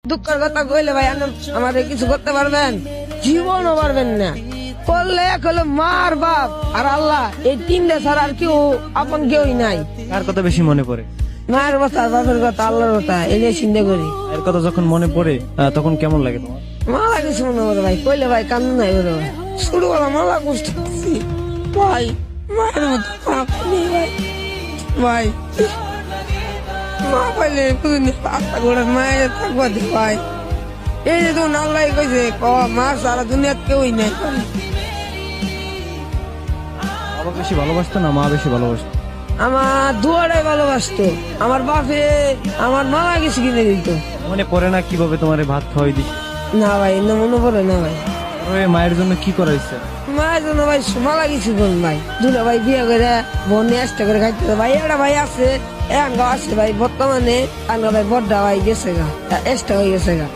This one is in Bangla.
দুঃখের কথা কইলে ভাই আমাদের কিছু করতে পারবেন? জীবনও পারবেন না। করলে এক হলো মার বাপ আর আল্লাহ, এই তিনটা ছাড়া আর কেউ আপন কেউই নাই। কার কথা বেশি মনে পড়ে? মায়ের কথা, বাপের কথা, আল্লাহর কথা, এই যে চিন্তা করি। এর কথা যখন মনে পড়ে তখন কেমন লাগে তোমার? মালা কিছু মনে করে ভাই, কইলে ভাই কান্না নাই বলে ভাই। ছোটবেলা মালা কষ্ট করছি ভাই, মায়ের মতো বাপ নেই ভাই। ভাই মা পাইলে আত্মা গোড়ার মায়ের থাকবা দে ভাই। এই যে তুমি আল্লাহ কইছে মা সারা দুনিয়ার কেউই নাই। বাবা বেশি ভালোবাসতো না মা বেশি ভালোবাসতো? আমার দুয়ারাই ভালোবাসতো। আমার বাপে আমার মালা কিছু কিনে দিত। মনে পড়ে না কিভাবে তোমার ভাত খাওয়াই দিস? না ভাই, না মনে পড়ে না ভাই। মায়ের জন্য কি করা হয়েছে? মায়ের জন্য ভাই মালা কিছু করুন ভাই। দুটা ভাই বিয়ে করে বোন চেষ্টা করে খাইতে ভাই। একটা ভাই আছে, আছে ভাই বর্তমানে। ভাই বড়টা ভাই গেছে গা, এক্সট্রা হয়ে গেছে গা।